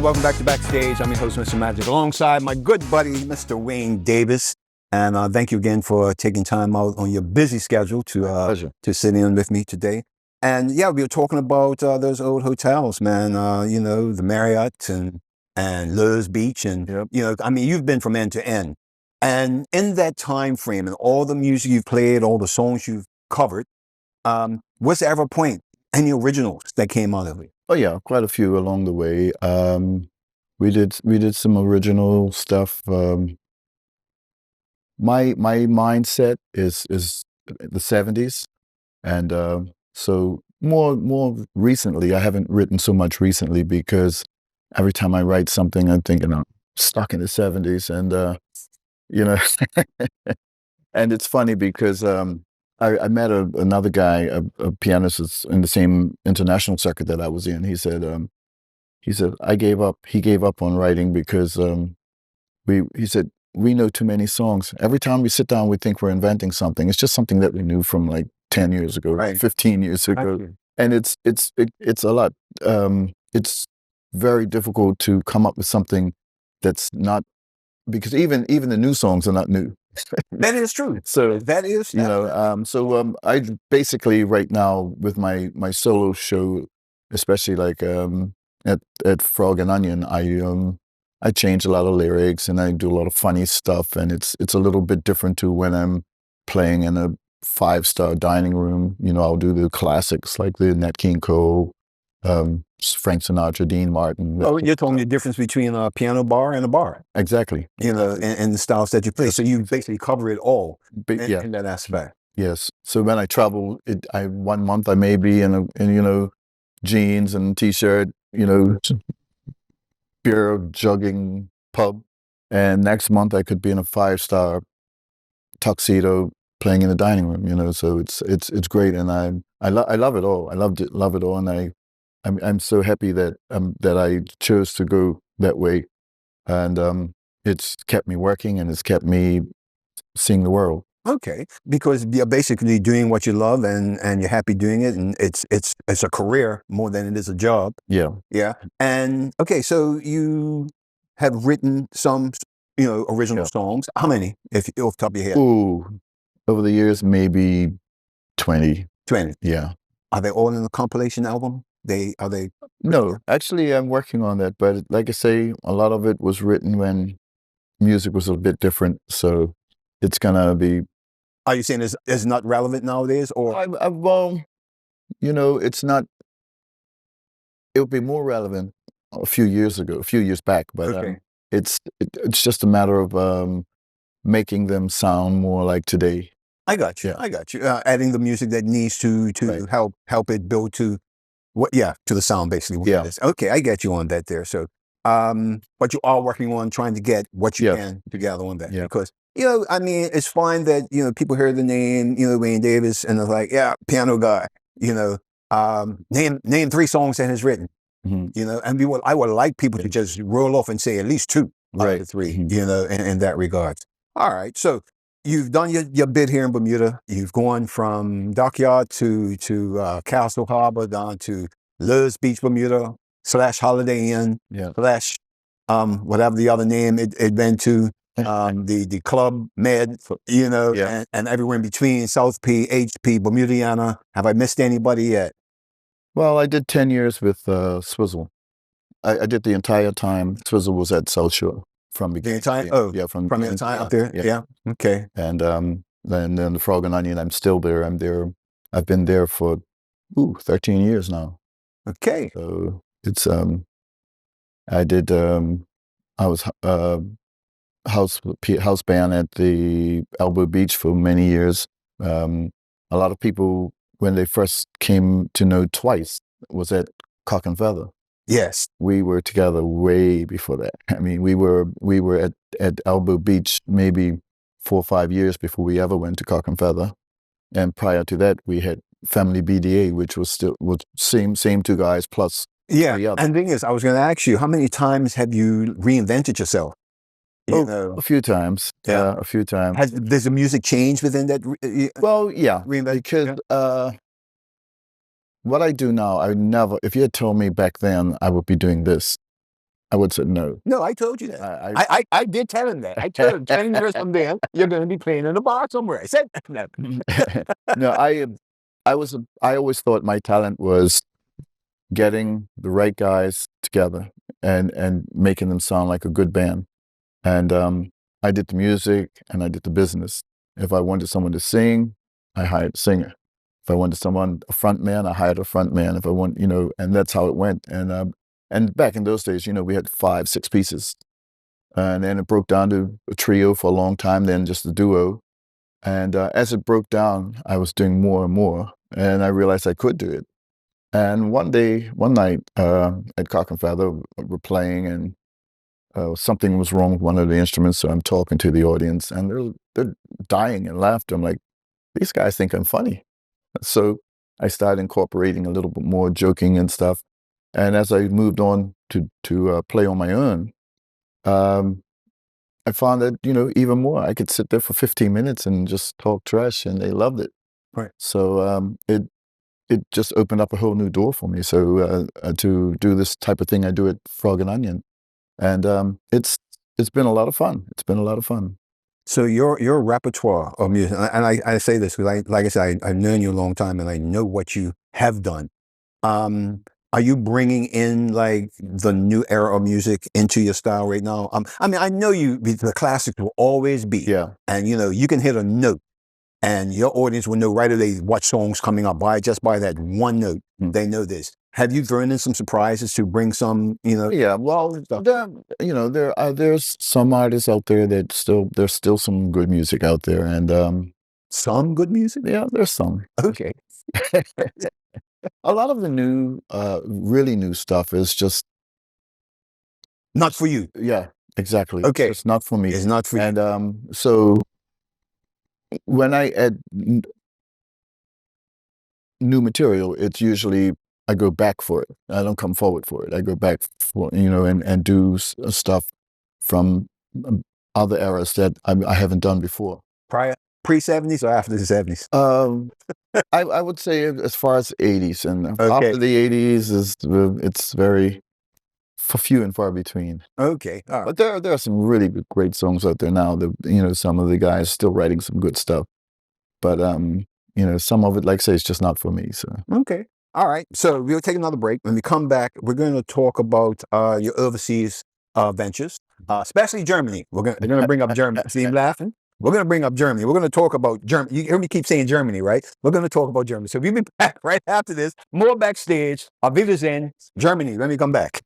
welcome back to Backstage. I'm your host, Mr. Magic, alongside my good buddy, Mr. Wayne Davis. And thank you again for taking time out on your busy schedule to sit in with me today. And yeah, we were talking about those old hotels, man. You know, the Marriott and Luz Beach, and you know, I mean, you've been from end to end. And in that time frame, and all the music you've played, all the songs you've covered, was there ever a point, any originals that came out of it? Oh yeah, quite a few along the way. We did some original stuff. My mindset is the 70s, and so more recently, I haven't written so much recently because every time I write something, I'm thinking I'm stuck in the 70s, and you know, and it's funny because I met another guy, a pianist that's in the same international circuit that I was in. He said I gave up. He gave up on writing because he said we know too many songs. Every time we sit down, we think we're inventing something. It's just something that we knew from like 10 years ago, Right. 15 years ago, and it's a lot. It's very difficult to come up with something that's not, because even the new songs are not new. That is true. So That is, I basically right now with my solo show, especially like at Frog and Onion, I change a lot of lyrics and I do a lot of funny stuff, and it's a little bit different to when I'm playing in a 5-star dining room. You know, I'll do the classics like the Nat King Cole, Frank Sinatra, Dean Martin. Oh, you're talking the difference between a piano bar and a bar. Exactly. You know, and the styles that you play. So you basically cover it all in that aspect. Yes. So when I travel, one month I may be in you know, jeans and t-shirt, you know, beer jugging pub, and next month I could be in a 5-star tuxedo playing in the dining room. You know, so it's great, and I love it all. I love it all, and I'm so happy that I chose to go that way, and it's kept me working and it's kept me seeing the world. Okay, because you're basically doing what you love, and you're happy doing it, and it's a career more than it is a job. Yeah. Yeah. And okay, so you have written some, you know, original songs. How many, if off the top of your head? Ooh, over the years, maybe 20. 20. Yeah. Are they all in the compilation album? Are they? No, actually, I'm working on that, but like I say, a lot of it was written when music was a bit different, so it's gonna be. Are you saying it's not relevant nowadays, or? Well, you know, it's not. It would be more relevant a few years back, but it's just a matter of making them sound more like today. I got you. Yeah. I got you. Adding the music that needs to help it build to to the sound, basically. Yeah. Okay, I get you on that there. So, but you are working on trying to get what you can together on that, because, you know, I mean, it's fine that, you know, people hear the name, you know, Wayne Davis, and they're like, yeah, piano guy, you know, name 3 songs that he's written, you know, and I would like people to just roll off and say at least 2 out of the 3, you know, in that regards. All right, so you've done your bit here in Bermuda. You've gone from Dockyard to Castle Harbor, down to Luz Beach, Bermuda / Holiday Inn / whatever the other name it went to, the Club Med, you know, and everywhere in between, South P, HP, Bermudiana. Have I missed anybody yet? Well, I did 10 years with Swizzle. I did the entire time. Swizzle was at South Shore. From the entire from the entire up there, okay, and then the Frog and Onion, I'm still there. I've been there for 13 years now. Okay, so it's I did I was house band at the Elbow Beach for many years. A lot of people, when they first came to know Twice, was at Cock and Feather. Yes, we were together way before that. I mean, we were at Elbow Beach maybe 4 or 5 years before we ever went to Cock and Feather, and prior to that, we had Family BDA, which was same 2 guys plus 3 others. And the thing is, I was going to ask you, how many times have you reinvented yourself? You know, a few times. Yeah, a few times. Does the music change within that? Well, yeah, because what I do now, if you had told me back then I would be doing this, I would say no. No, I told you that. I did tell him that. I told him 10 years from there, you're going to be playing in a bar somewhere. I said no. No, I always thought my talent was getting the right guys together and making them sound like a good band. And I did the music and I did the business. If I wanted someone to sing, I hired a singer. If I wanted a front man, I hired a front man. If I want, and that's how it went. And back in those days, we had 5, 6 pieces. And then it broke down to a trio for a long time, then just a duo. And as it broke down, I was doing more and more. And I realized I could do it. And one night, at Cock and Feather, we're playing, and something was wrong with one of the instruments, so I'm talking to the audience, and they're dying in laughter. I'm like, these guys think I'm funny. So I started incorporating a little bit more joking and stuff. And as I moved on to play on my own, I found that, even more. I could sit there for 15 minutes and just talk trash, and they loved it. Right. So it just opened up a whole new door for me. So to do this type of thing, I do at Frog and Onion. And it's been a lot of fun. It's been a lot of fun. So your repertoire of music, and I say this because like I said, I've known you a long time, and I know what you have done. Are you bringing in like the new era of music into your style right now? I mean, I know the classics will always be, yeah, and you can hit a note, and your audience will know right away what song's coming up just by that one note. They know this. Have you thrown in some surprises to bring some, Yeah, well, there's some artists out there there's still some good music out there, and some good music? Yeah, there's some. Okay. A lot of the new, really new stuff is just not for you. Yeah, exactly. Okay. It's not for me. It's not for you. And so when I add new material, it's usually I go back for it. I don't come forward for it. I go back for, and do stuff from other eras that I haven't done before. Pre-70s or after the 70s? I would say as far as 80s, and after the 80s it's very few and far between. Okay, all right. But there are some really great songs out there now. Some of the guys still writing some good stuff, but some of it, like I say, it's just not for me. So okay, all right. So we'll take another break. When we come back, we're going to talk about your overseas ventures, especially Germany. We're going to bring up Germany. See him laughing? We're going to bring up Germany. We're going to talk about Germany. You hear me keep saying Germany, right? We're going to talk about Germany. So we'll be back right after this. More Backstage. Auf Wiedersehen, Germany. Let me come back.